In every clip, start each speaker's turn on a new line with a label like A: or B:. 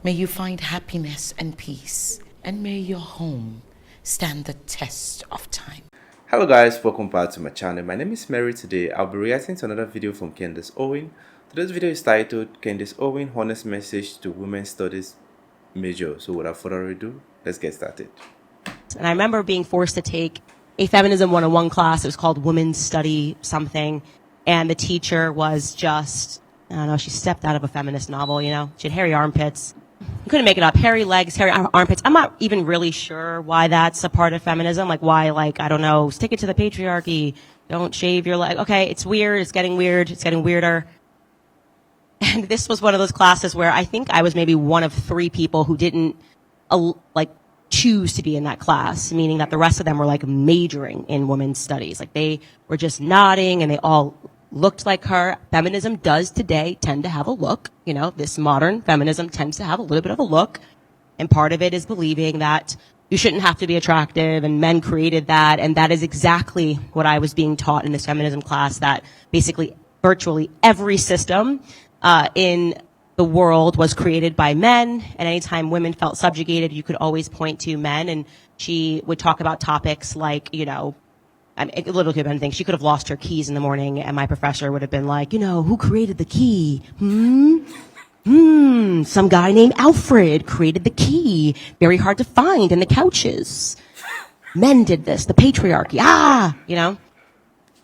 A: May you find happiness and peace, and may your home stand the test of time.
B: Hello guys, welcome back to my channel. My name is Mary. Today I'll be reacting to another video from Candace Owenss. Today's video is titled Candace Owenss Honest Message to Women's Studies Major. So without further ado, let's get started.
C: And I remember being forced to take a feminism 101 class. It was called Women's Study something. And the teacher was just, I don't know, she stepped out of a feminist novel, you know. She had hairy armpits. You couldn't make it up. Hairy legs, hairy armpits. I'm not even really sure why that's a part of feminism. Like why, I don't know, stick it to the patriarchy. Don't shave your leg. Okay, it's weird. It's getting weird. It's getting weirder. And this was one of those classes where I think I was maybe one of 3 people who didn't, choose to be in that class, meaning that the rest of them were majoring in women's studies. They were just nodding and they all looked like her. Feminism does today tend to have a look, you know, this modern feminism tends to have a little bit of a look. And part of it is believing that you shouldn't have to be attractive and men created that. And that is exactly what I was being taught in this feminism class, that basically virtually every system in the world was created by men, and anytime women felt subjugated, you could always point to men. And she would talk about topics like, you know, a little bit of anything. She could have lost her keys in the morning, and my professor would have been like, you know, who created the key? Some guy named Alfred created the key. Very hard to find in the couches. Men did this, the patriarchy. You know.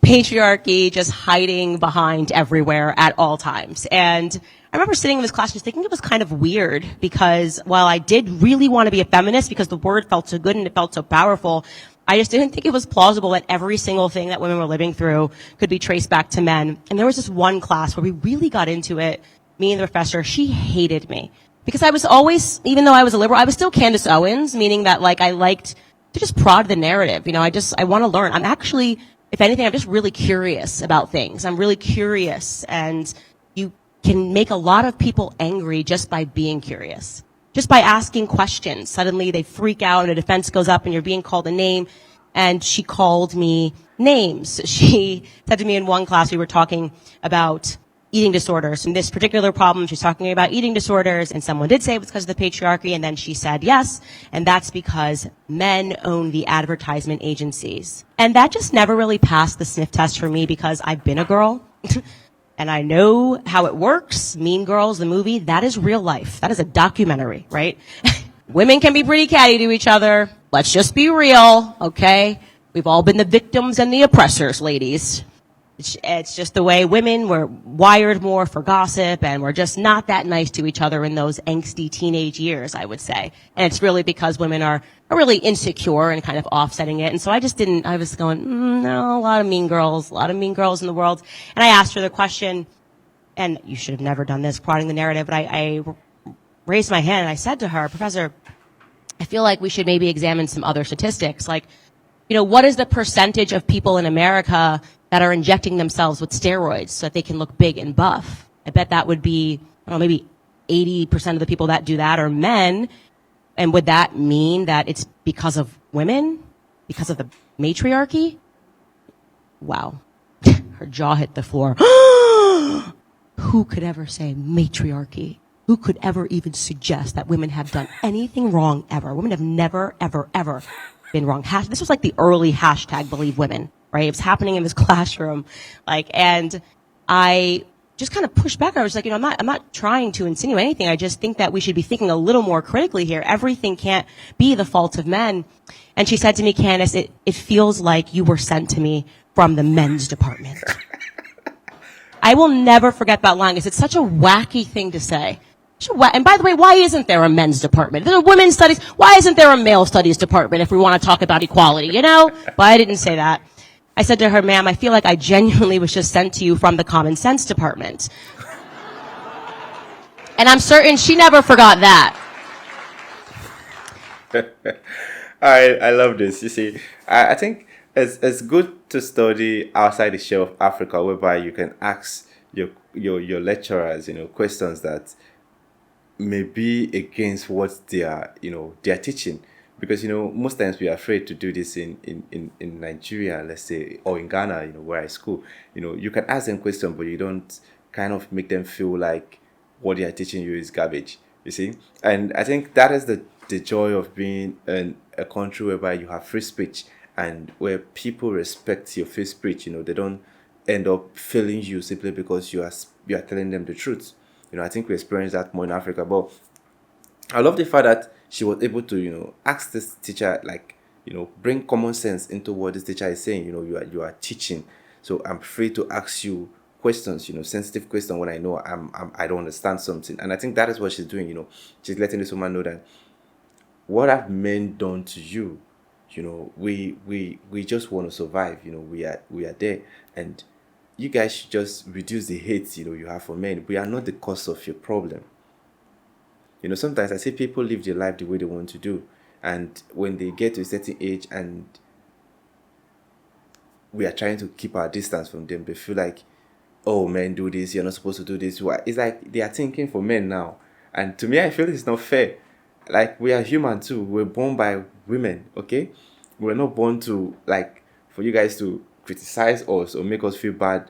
C: Patriarchy just hiding behind everywhere at all times. And I remember sitting in this class just thinking it was kind of weird, because while I did really want to be a feminist because the word felt so good and it felt so powerful, I just didn't think it was plausible that every single thing that women were living through could be traced back to men. And there was this one class where we really got into it. Me and the professor, she hated me because I was always, even though I was a liberal, I was still Candace Owenss, meaning that I liked to just prod the narrative. You know, I want to learn. I'm actually, if anything, I'm just really curious about things. I'm really curious, and you can make a lot of people angry just by being curious. Just by asking questions. Suddenly they freak out and a defense goes up and you're being called a name. And she called me names. She said to me in one class, we were talking about eating disorders. And this particular problem, she's talking about eating disorders, and someone did say it was because of the patriarchy, and then she said yes, and that's because men own the advertisement agencies. And that just never really passed the sniff test for me, because I've been a girl. And I know how it works. Mean Girls, the movie, that is real life. That is a documentary, right? Women can be pretty catty to each other. Let's just be real, okay? We've all been the victims and the oppressors, ladies. It's just the way women were wired more for gossip, and we're just not that nice to each other in those angsty teenage years, I would say. And it's really because women are really insecure and kind of offsetting it. And so I was going, no, a lot of mean girls in the world. And I asked her the question, and you should have never done this, prodding the narrative, but I raised my hand and I said to her, Professor, I feel like we should maybe examine some other statistics. You know, what is the percentage of people in America that are injecting themselves with steroids so that they can look big and buff? I bet that would be, I don't know, maybe 80% of the people that do that are men. And would that mean that it's because of women? Because of the matriarchy? Wow. Her jaw hit the floor. Who could ever say matriarchy? Who could ever even suggest that women have done anything wrong ever? Women have never, ever, ever been wrong. This was the early hashtag believe women, right? It was happening in this classroom. And I just kind of pushed back. I was like, you know, I'm not trying to insinuate anything. I just think that we should be thinking a little more critically here. Everything can't be the fault of men. And she said to me, Candace, it feels like you were sent to me from the men's department. I will never forget that line, because it's such a wacky thing to say. And by the way, why isn't there a men's department? There's a women's studies. Why isn't there a male studies department if we want to talk about equality, you know? But I didn't say that. I said to her, ma'am, I feel like I genuinely was just sent to you from the common sense department. And I'm certain she never forgot that.
B: I love this. You see, I think it's good to study outside the shell of Africa, whereby you can ask your lecturers, you know, questions that may be against what they're teaching. Because, you know, most times we are afraid to do this in Nigeria, let's say, or in Ghana, you know, where I school. You know, you can ask them questions, but you don't kind of make them feel like what they are teaching you is garbage. You see, and I think that is the joy of being in a country whereby you have free speech and where people respect your free speech. You know, they don't end up failing you simply because you are telling them the truth. You know, I think we experience that more in Africa. But I love the fact that she was able to, ask this teacher, like, bring common sense into what this teacher is saying. You are teaching, so I'm free to ask you questions, sensitive question when I know I don't understand something. And I think that is what she's doing. She's letting this woman know that what have men done to you. We just want to survive. We are there, and you guys should just reduce the hate you have for men. We are not the cause of your problem. Sometimes I see people live their life the way they want to do. And when they get to a certain age and we are trying to keep our distance from them, they feel like, oh, men do this, you're not supposed to do this. Why? It's like they are thinking for men now. And to me, I feel it's not fair. Like, we are human too. We're born by women, okay? We're not born to, like, for you guys to criticize us or make us feel bad.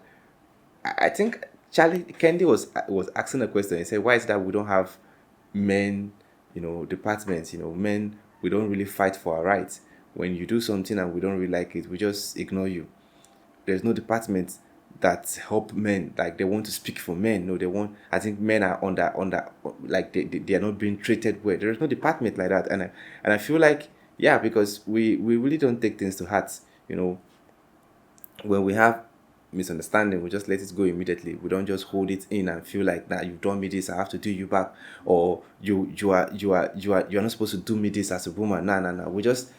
B: I think Charlie Kendi was asking a question. He said, why is it that we don't have men, departments, men, we don't really fight for our rights. When you do something and we don't really like it, we just ignore you. There's no department that help men, like they want to speak for men. No, they want, I think men are under like they are not being treated well. There is no department like that. And I feel like, yeah, because we really don't take things to heart. When we have misunderstanding, we just let it go immediately. We don't just hold it in and feel like, nah, you've done me this, I have to do you back, or you're not supposed to do me this as a woman. Nah. We just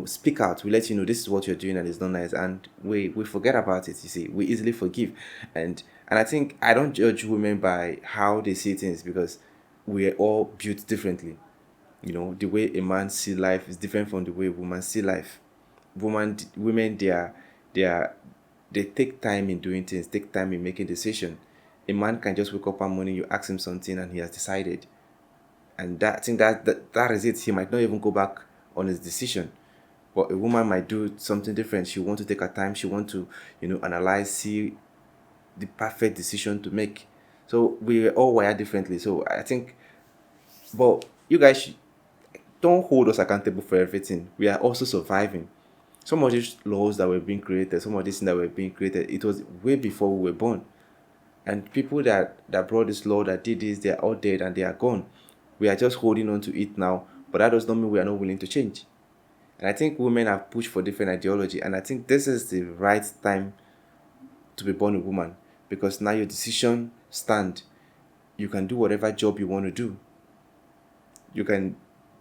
B: speak out. We let you know this is what you're doing and it's not nice, and we forget about it. You see, we easily forgive. And I think I don't judge women by how they see things, because we are all built differently. The way a man see life is different from the way a woman see life. Women, they take time in doing things, take time in making decisions. A man can just wake up one morning, you ask him something, and he has decided. And I think that is it. He might not even go back on his decision. But a woman might do something different. She want to take her time. She want to, analyze, see the perfect decision to make. So we all wired differently. So I think, but you guys don't hold us accountable for everything. We are also surviving. Some of these laws that were being created, some of these things that were being created, it was way before we were born. And people that brought this law, that did this, they are all dead and they are gone. We are just holding on to it now, but that does not mean we are not willing to change. And I think women have pushed for different ideology, and I think this is the right time to be born a woman, because now your decision stand. You can do whatever job you want to do. You can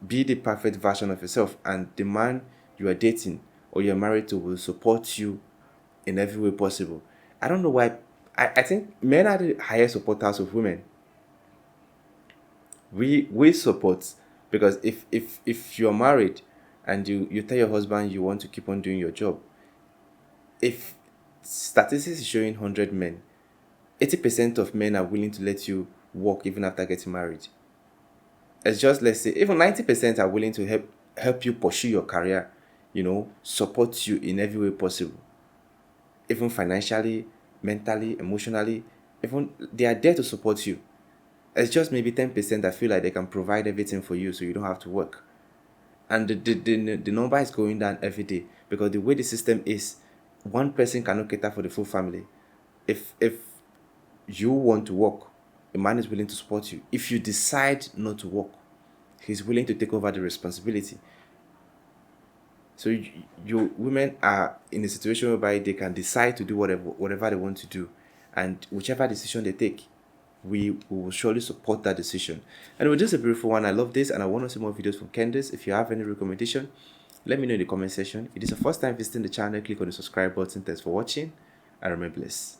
B: be the perfect version of yourself, and the man you are dating or you're married to will support you in every way possible. I don't know why. I think men are the highest supporters of women. We support, because if you're married and you tell your husband you want to keep on doing your job, if statistics is showing 100 men, 80% of men are willing to let you work even after getting married. It's just, let's say, even 90% are willing to help you pursue your career, support you in every way possible, even financially, mentally, emotionally. Even they are there to support you. It's just maybe 10% that feel like they can provide everything for you so you don't have to work. And the number is going down every day, because the way the system is, one person cannot cater for the full family. If you want to work, a man is willing to support you. If you decide not to work, he's willing to take over the responsibility. So you women are in a situation whereby they can decide to do whatever they want to do, and whichever decision they take, we will surely support that decision. Anyway, this is a beautiful one. I love this, and I want to see more videos from Candace. If you have any recommendation, let me know in the comment section. If it is your first time visiting the channel, click on the subscribe button. Thanks for watching, and remain blessed.